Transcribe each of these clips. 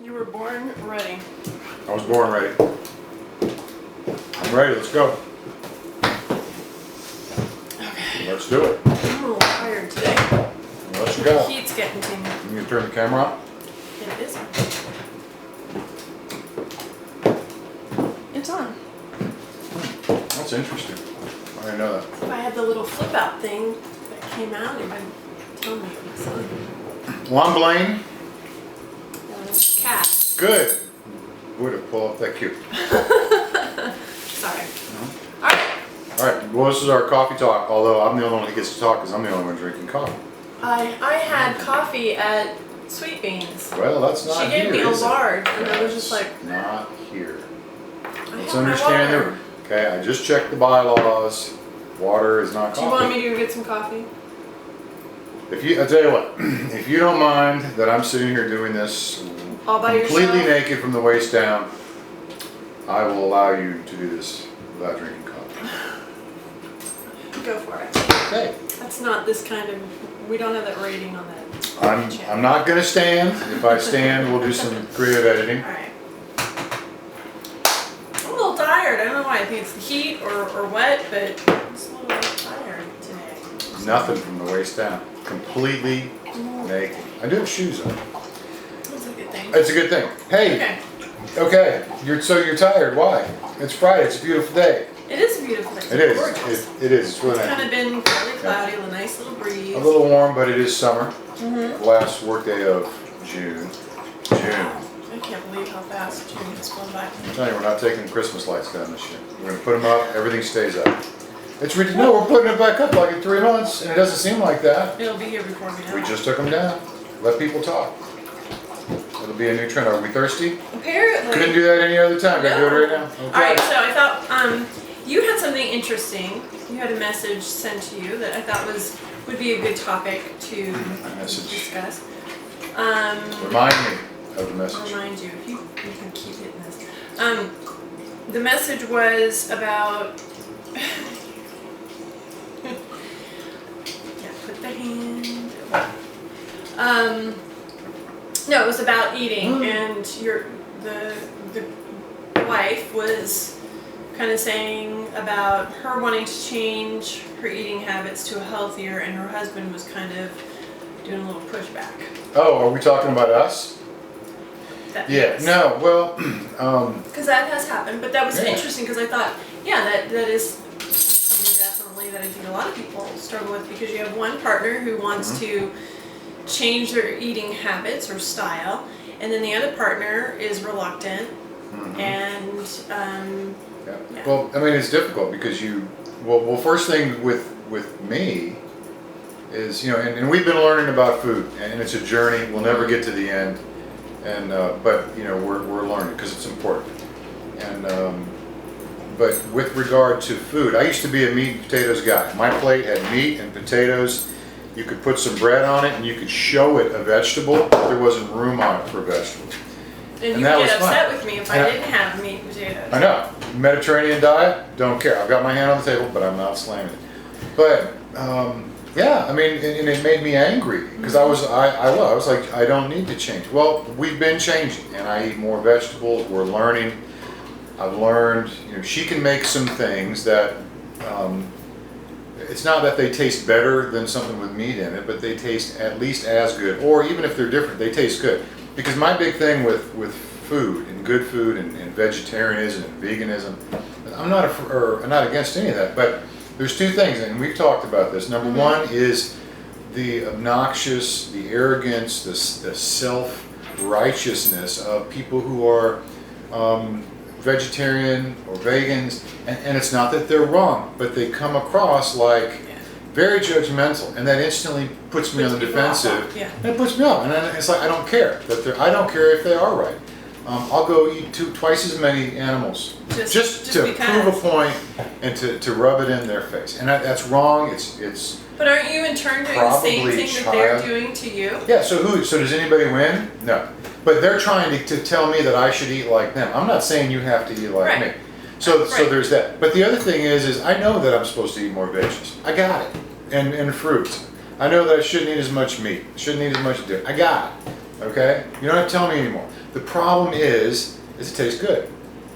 You were born ready. I was born ready. I'm ready, let's go. Okay. Let's do it. I'm a little tired today. Let's go. The heat's getting to me. You need to turn the camera on? It is on. It's on. That's interesting. I didn't know that. If I had the little flip out thing that came out, it would tell me it was on. Well, I'm Blaine. Cat. Good. Would have pulled up that cue. Sorry. Mm-hmm. Alright. Alright, well, this is our coffee talk, although I'm the only one that gets to talk because I'm the only one drinking coffee. I had coffee at Sweet Beans. Well, that's not She gave here, me a is it? large, and I was just like, Not here. I Let's have my understand water. Okay, I just checked the bylaws. Water is not Do you coffee. want me to go get some coffee? I'll tell you what, if you don't mind that I'm sitting here doing this All by completely yourself? naked from the waist down, I will allow you to do this without drinking coffee. Go for it. Okay. That's not this kind of, we don't have that rating on that. I'm not going to stand. If I stand, we'll do some creative editing. Alright. I'm a little tired. I don't know why. I think it's the heat or wet, but I'm just a little tired today. Nothing from the waist down. Completely naked. I do have shoes on. That's a good thing. It's a good thing. Hey, Okay. so you're tired. Why? It's Friday. It's a beautiful day. It is a beautiful day. It is. Gorgeous. It is. It's really It's nice. kind of been fairly cloudy with a nice little breeze. A little warm, but it is summer. Mm-hmm. Last workday of June. I can't believe how fast June has gone by. I'm telling you, we're not taking Christmas lights down this year. We're going to put them up. Everything stays up. It's ridiculous. No, we're putting it back up like in 3 months, and it doesn't seem like that. It'll be here before we know We it. just took them down. Let people talk. It'll be a new trend. Are we thirsty? Apparently. Couldn't do that any other time. Gotta do it right now. Okay. Alright, so I thought you had something interesting. You had a message sent to you that I thought would be a good topic to Message. discuss. Remind me of the message. I'll remind you if you can keep hitting this. The message was about yeah, put the hand no, it was about eating, and the wife was kind of saying about her wanting to change her eating habits to a healthier, and her husband was kind of doing a little pushback. Oh, are we talking about us? That Yeah. is. No. Well, Because that has happened, but that was Yeah. interesting because I thought, yeah, that is something definitely that I think a lot of people struggle with, because you have one partner who wants to change their eating habits or style, and then the other partner is reluctant, and yeah. Yeah. Well, I mean, it's difficult because well, first thing with me is, and we've been learning about food, and it's a journey. We'll never get to the end, and but we're learning because it's important. And but with regard to food, I used to be a meat and potatoes guy. My plate had meat and potatoes. You could put some bread on it, and you could show it a vegetable. But there wasn't room on it for a vegetable. and you that would was get upset fine. with me if And I I- didn't have meat and potatoes. I know. Mediterranean diet, don't care. I've got my hand on the table, but I'm not slamming it. But yeah, I mean, and it made me angry because I was like, I don't need to change. Well, we've been changing, and I eat more vegetables. We're learning. I've learned. She can make some things that. It's not that they taste better than something with meat in it, but they taste at least as good, or even if they're different, they taste good. Because my big thing with food and good food and vegetarianism and veganism, I'm not against any of that, but there's two things, and we've talked about this. Number one is the obnoxious, the arrogance, the self-righteousness of people who are vegetarian or vegans, and it's not that they're wrong, but they come across like very judgmental, and that instantly puts me on the defensive. Yeah. And it puts me off, and then it's like I don't care I don't care if they are right. I'll go eat twice as many animals just to because. prove a point and to rub it in their face, and that's wrong. It's But aren't you in turn doing the same probably thing that they're child- doing to you? yeah. So does anybody win? No. But they're trying to tell me that I should eat like them. I'm not saying you have to eat like Right. me. So Right. there's that. But the other thing is I know that I'm supposed to eat more veggies. I got it. And fruits. I know that I shouldn't eat as much meat. Shouldn't eat as much dairy. I got it. Okay? You don't have to tell me anymore. The problem is it tastes good.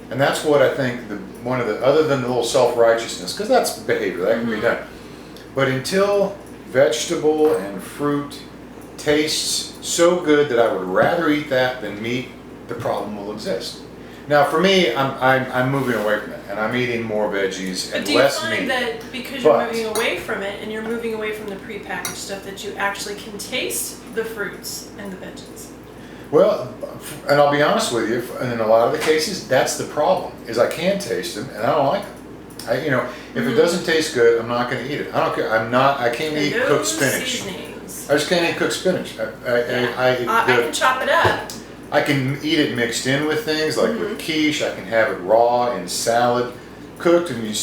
And that's what I think one of the, other than the little self-righteousness, because that's behavior, that can be done. But until vegetable and fruit tastes so good that I would rather eat that than meat, the problem will exist. Now for me, I'm moving away from it, and I'm eating more veggies and less meat. But do you find that because you're moving away from it, and you're moving away from the prepackaged stuff, that you actually can taste the fruits and the veggies? Well, and I'll be honest with you, in a lot of the cases, that's the problem, is I can taste them, and I don't like them. If it doesn't taste good, I'm not going to eat it. I don't care. I can't eat cooked spinach. Seasonings. I just can't eat cooked spinach. I can chop it up. I can eat it mixed in with things, like with quiche. I can have it raw in salad, cooked, and you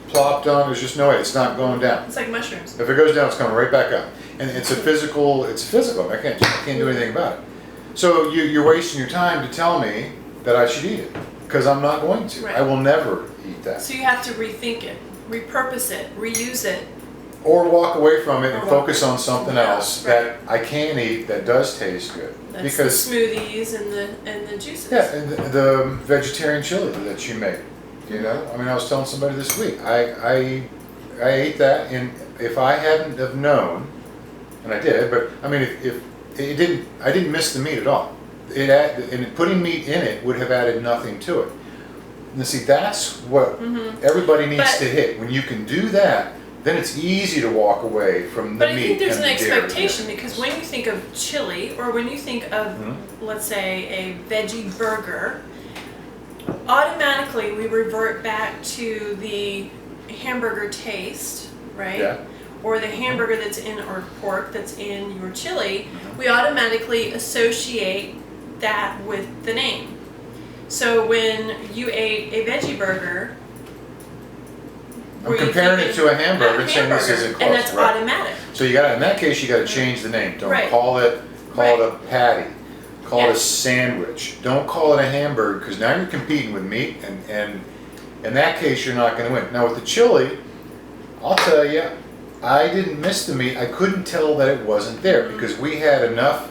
plopped on. There's just no way. It's not going down. It's like mushrooms. If it goes down, it's coming right back up. And it's physical. I can't do anything about it. So you're wasting your time to tell me that I should eat it, because I'm not going to. Right. I will never eat that. So you have to rethink it, repurpose it, reuse it. Or walk away from it and focus on something else right. that I can eat that does taste good. That's because the smoothies and the juices. yeah, and the vegetarian chili that you make. I was telling somebody this week. I ate that, and if I hadn't have known, and I did, but if it didn't, I didn't miss the meat at all. And putting meat in it would have added nothing to it. And see, that's what everybody needs to hit. When you can do that, then it's easy to walk away from the meat. But I think there's and an the dairy. expectation, because when you think of chili, or when you think of, let's say, a veggie burger, automatically we revert back to the hamburger taste, right? Yeah. Or the hamburger that's in, or pork that's in your chili. We automatically associate that with the name. So when you ate a veggie burger, I'm comparing it to a hamburger and saying this isn't close. And that's right? automatic. So in that case, you got to change the name. Don't Right. call it a patty. Call it a Yes. sandwich. Don't call it a hamburger, because now you're competing with meat, and in that case, you're not going to win. Now with the chili, I'll tell you, I didn't miss the meat. I couldn't tell that it wasn't there, because we had enough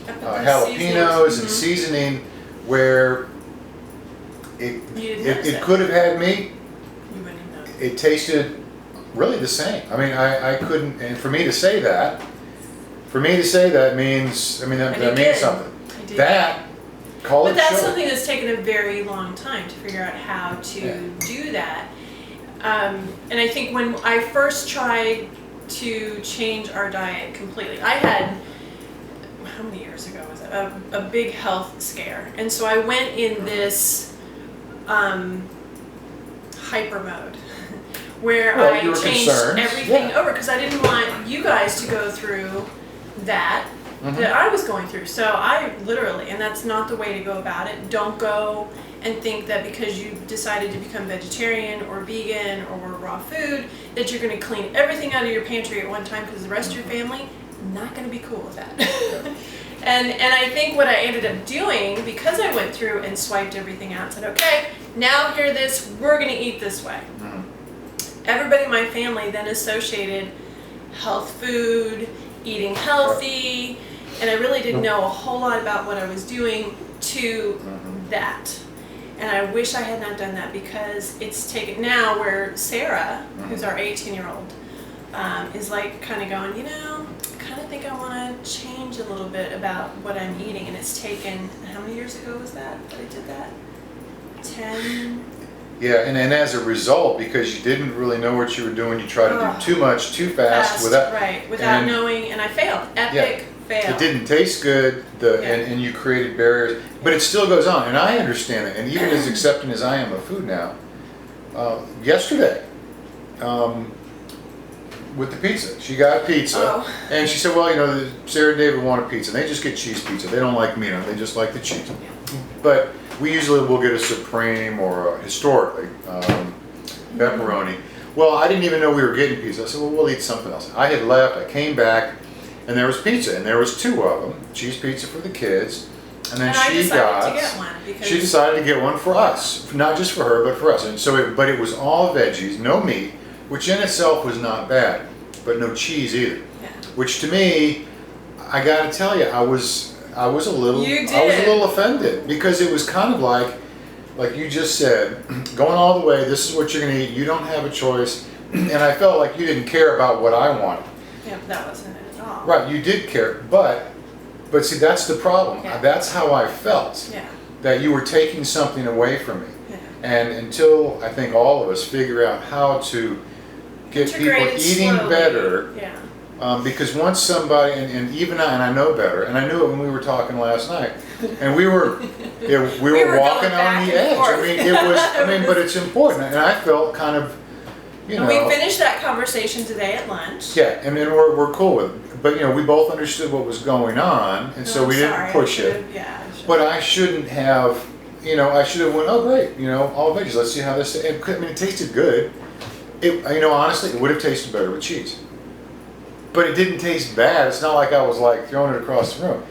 jalapenos and seasoning where it could have had meat. You wouldn't even know. It tasted really the same. I couldn't, and for me to say that means, that means something. Call it But that's chili. something that's taken a very long time to figure out how to do that. And I think when I first tried to change our diet completely, I had, how many years ago was it? A big health scare. And so I went in this hyper mode where I changed everything over, because I didn't want you guys to go through that I was going through. So I literally, and that's not the way to go about it. Don't go and think that because you decided to become vegetarian or vegan or raw food that you're going to clean everything out of your pantry at one time, because the rest of your family not going to be cool with that. And I think what I ended up doing, because I went through and swiped everything out and said, okay, now hear this, we're going to eat this way. Everybody in my family then associated health food, eating healthy, and I really didn't know a whole lot about what I was doing to that. And I wish I had not done that, because it's taken now where Sarah, who's our 18-year-old, is like kind of going, I kind of think I want to change a little bit about what I'm eating. And it's taken, how many years ago was that I did that? 10? Yeah, and as a result, because you didn't really know what you were doing, you tried to do too much, too fast, without knowing, and I failed. Epic fail. It didn't taste good, and you created barriers, but it still goes on, and I understand it. And even as accepting as I am of food now, yesterday, with the pizza, she got pizza, and she said, well, Sarah and David wanted pizza, and they just get cheese pizza. They don't like meat on it, they just like the cheese. But we usually will get a supreme or historically pepperoni. Well, I didn't even know we were getting pizza. I said, well, we'll eat something else. I had left, I came back, and there was pizza, and there was 2 of them, cheese pizza for the kids, and then she decided to get one for us, not just for her, but for us. And so, but it was all veggies, no meat, which in itself was not bad, but no cheese either. Which to me, I got to tell you, I was a little, You I was a did. little offended because it was kind of like you just said, going all the way. This is what you're going to eat. You don't have a choice, and I felt like you didn't care about what I wanted. Yeah, but that wasn't it at all. Right, you did care, but see, that's the problem. Yeah. That's how I felt. Yeah. That you were taking something away from me. Yeah. And until I think all of us figure out how to get people Integrate it eating slowly. better, Yeah. because once somebody, and even I know better, and I knew it when we were talking last night, and we were we were walking going on back the and edge. forth. I mean, it was. But it's important, and I felt kind of, And we finished that conversation today at lunch. Yeah, and then we're cool with it. But we both understood what was going on, and so I'm we sorry, didn't push I it. should've- Yeah. I should've. But I shouldn't have, I should have went, oh great, all veggies, let's see how this, it tasted good. Honestly, it would have tasted better with cheese. But it didn't taste bad. It's not like I was like throwing it across the room.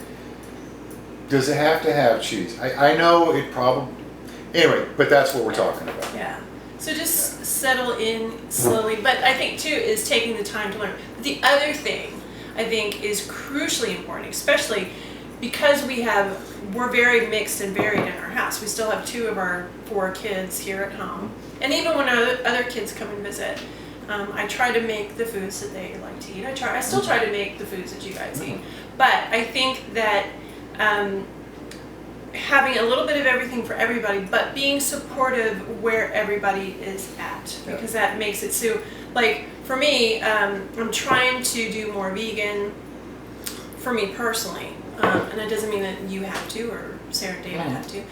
Does it have to have cheese? I know it probably, anyway, but that's what we're talking about. Yeah. So just settle in slowly. But I think too is taking the time to learn. But the other thing I think is crucially important, especially because we're very mixed and varied in our house. We still have 2 of our 4 kids here at home. And even when other kids come and visit, I try to make the foods that they like to eat. I still try to make the foods that you guys eat. But I think that having a little bit of everything for everybody, but being supportive where everybody is at, because that makes it so. Like for me, I'm trying to do more vegan. For me personally, and it doesn't mean that you have to or Sarah and David have to.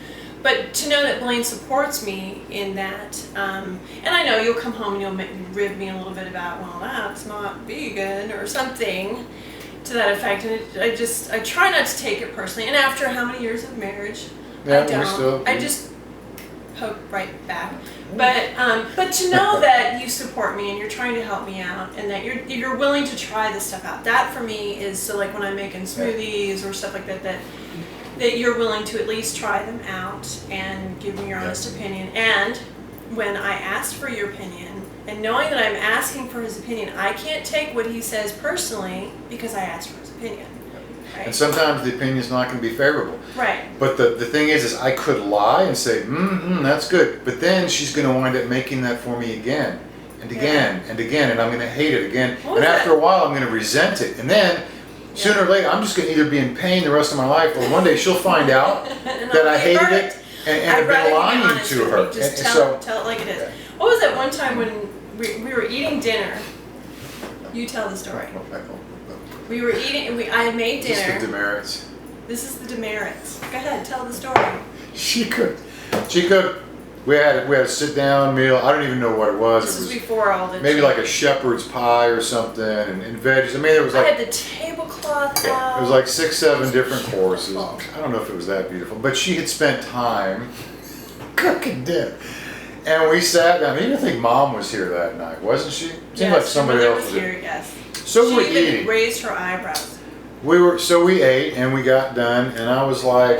But to know that Blaine supports me in that, and I know you'll come home and you'll rib me a little bit about, well, that's not vegan or something to that effect. And I try not to take it personally. And after how many years of marriage, Yeah, I don't. I just poke right back. But to know that you support me and you're trying to help me out and that you're willing to try this stuff out. That for me is so like when I'm making smoothies or stuff like that you're willing to at least try them out and give me your honest opinion. And when I asked for your opinion and knowing that I'm asking for his opinion, I can't take what he says personally because I asked for his opinion. Right? And sometimes the opinion's not going to be favorable. Right. But the thing is I could lie and say, that's good. But then she's going to wind up making that for me again and again and again, and I'm going to hate it again. And after a while, I'm going to resent it. And then sooner or later, I'm just going to either be in pain the rest of my life, or one day she'll find out that I hated it and have been lying to her. Just tell it like it is. What was that one time when we were eating dinner? You tell the story. We were eating, and I made dinner. Just the demerits. This is the demerits. Go ahead, tell the story. She cooked. We had a sit down meal. I don't even know what it was. This was before all the maybe like a shepherd's pie or something, and veggies. I mean, it was like I had the tablecloth out. it was like 6, 7 different courses. I don't know if it was that beautiful, but she had spent time cooking dinner, and we sat down. I even think Mom was here that night, wasn't she? Seemed like somebody else was here. Yes. So we were She even eating. raised her eyebrows. We ate and we got done, and I was like,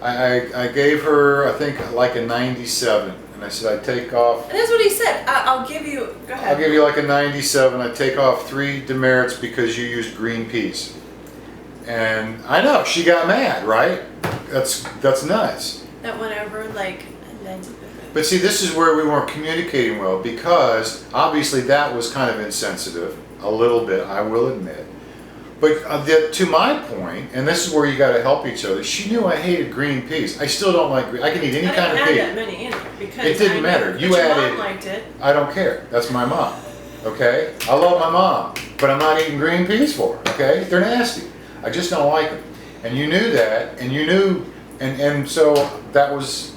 I gave her, I think, like a 97, and I said I'd take off. And that's what he said. I'll give you. Go ahead. I'll give you like a 97. I'd take off 3 demerits because you used green peas. And I know she got mad, right? That's nuts. That went over like. But see, this is where we weren't communicating well, because obviously that was kind of insensitive, a little bit, I will admit. But to my point, and this is where you got to help each other. She knew I hated green peas. I still don't like green. I can eat any kind of pea. I didn't add that many in it because it didn't matter. You your added. Mom liked it. I don't care. That's my mom. Okay, I love my mom, but I'm not eating green peas for her. Okay, they're nasty. I just don't like them. And you knew that, and you knew, and so that was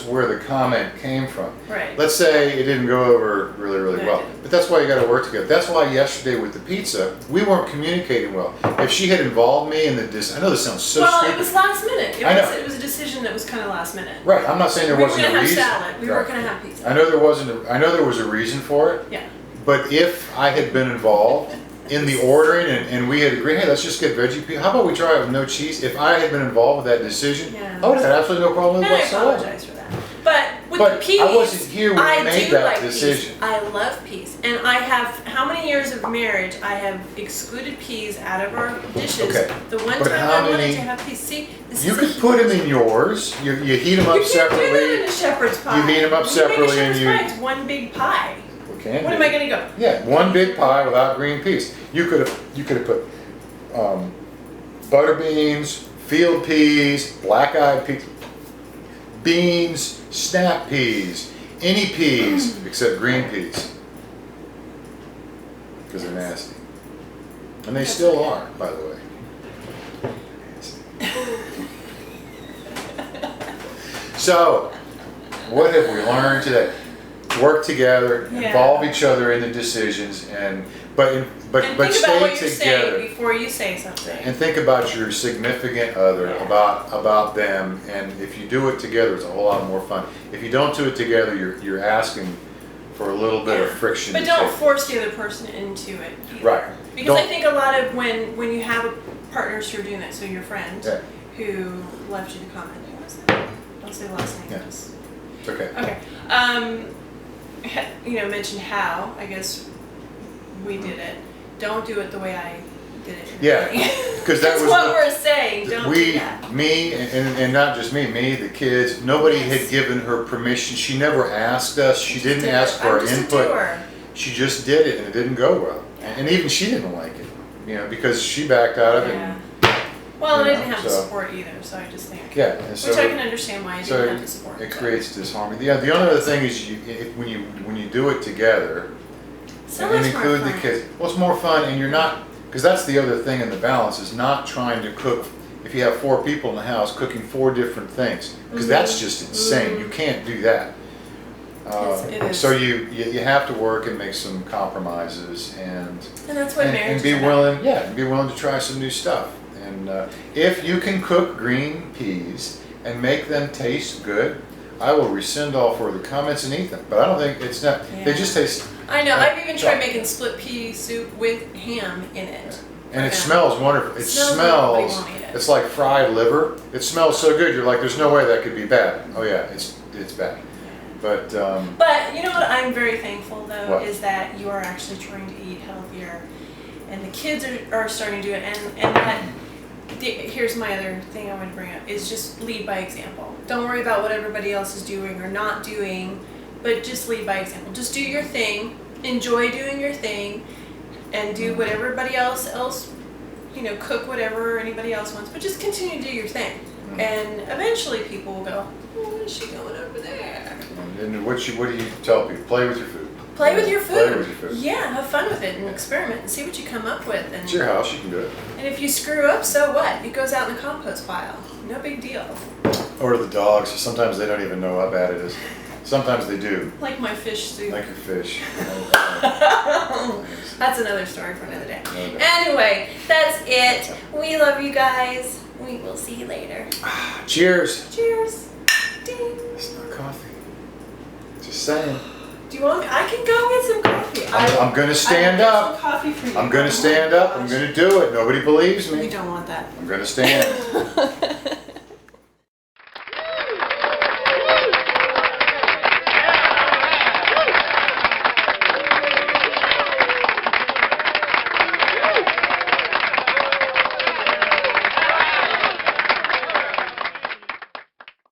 where the comment came from. Right. Let's say it didn't go over really, really well. But that's why you got to work together. That's why yesterday with the pizza, we weren't communicating well. If she had involved me in the I know this sounds so stupid. Well, it was last minute. It was a decision that was kind of last minute. Right. I'm not saying there wasn't a reason. We were going to have salad. We weren't going to have pizza. I know there was a reason for it. Yeah. But if I had been involved in the ordering and we had agreed, hey, let's just get veggie pizza. How about we try it with no cheese? If I had been involved with that decision, I would have had absolutely no problem with it And I whatsoever. apologize for that. But With But the peas, I wasn't here when you I made do that like decision. peas. I love peas, and I have how many years of marriage I have excluded peas out of our dishes. Okay, The one but time how I wanted many- to have peas. See, this You is could put them in yours. You heat them You up can't do that separately. in a shepherd's pie. You heat 'em up When separately make a and shepherd's you- pie, it's one big pie. We can What do am I it. gonna go? Yeah, one big pie without green peas. You could have put butter beans, field peas, black-eyed peas, beans, snap peas, any peas except green peas, because they're nasty, and they still are, by the way. So, what have we learned today? Work together, Yeah. involve each other in the decisions, but And think about stay what you're saying together. before you say something. And think about your significant other, Yeah. about them, and if you do it together, it's a whole lot more fun. If you don't do it together, you're asking for a little bit of Yeah. friction. But to don't take. force the other person into it. Either. Right. Because I Don't- think a lot of when you have partners who are doing that, so your friend Yeah. who left you the comment, who was that? Don't say the last name. Yeah. Just, Okay. okay. Mentioned how I guess we did it. Don't do it the way I did it. Yeah, because that That's was what the- we're saying. Don't do we, that. me, and not just me, the kids. Nobody Yes. had given her permission. She never asked us. She didn't Did ask it. for I'm our just a input. doer. She just did it, and it didn't go well. And even she didn't like it, because she backed out of it. Yeah. And, Well, and I you didn't know, have the so- support either, so I just think. yeah, and so Which I can understand why I so didn't have the support. it but creates disharmony. Yeah, the only other thing is when you do it together so and much more include the fun. kids, well, it's more fun, and you're not, because that's the other thing in the balance is not trying to cook. If you have 4 people in the house cooking 4 different things, because that's just insane. You can't do that. It is. So you have to work and make some compromises and And that's what marriage and be is about. willing, yeah, and be willing to try some new stuff. And if you can cook green peas and make them taste good, I will rescind all further comments and eat them. But I don't think it's not. They Yeah. just taste. I know. I've even tried Yeah. making split pea soup with ham in it. And it Yeah. smells wonderful. It Smells like nobody smells. won't eat it. It's like fried liver. It smells so good. You're like, there's no way that could be bad. Oh yeah, it's bad. But But you know what I'm very thankful though What? is that you are actually trying to eat healthier, and the kids are starting to do it. And that here's my other thing I want to bring up is just lead by example. Don't worry about what everybody else is doing or not doing, but just lead by example. Just do your thing, enjoy doing your thing, and do what everybody else cook whatever anybody else wants, but just continue to do your thing. And eventually people will go, oh, what is she going over there? and what do you tell people? Play with your food. Play with your food. Play with your food. Yeah, have fun with it and experiment and see what you come up with. It's your house. You can do it. And if you screw up, so what? It goes out in the compost pile. No big deal. Or the dogs. Sometimes they don't even know how bad it is. Sometimes they do. Like my fish soup. Like your fish. That's another story for another day. Okay. Anyway, that's it. We love you guys. We will see you later. Cheers. Cheers. Ding. It's not coffee. Just saying. Do you want me? I can go get some coffee. I'm gonna stand I will get up. some coffee for you. I'm gonna Oh my stand up. I'm gosh. gonna do it. Nobody believes We me. don't want that. I'm gonna stand.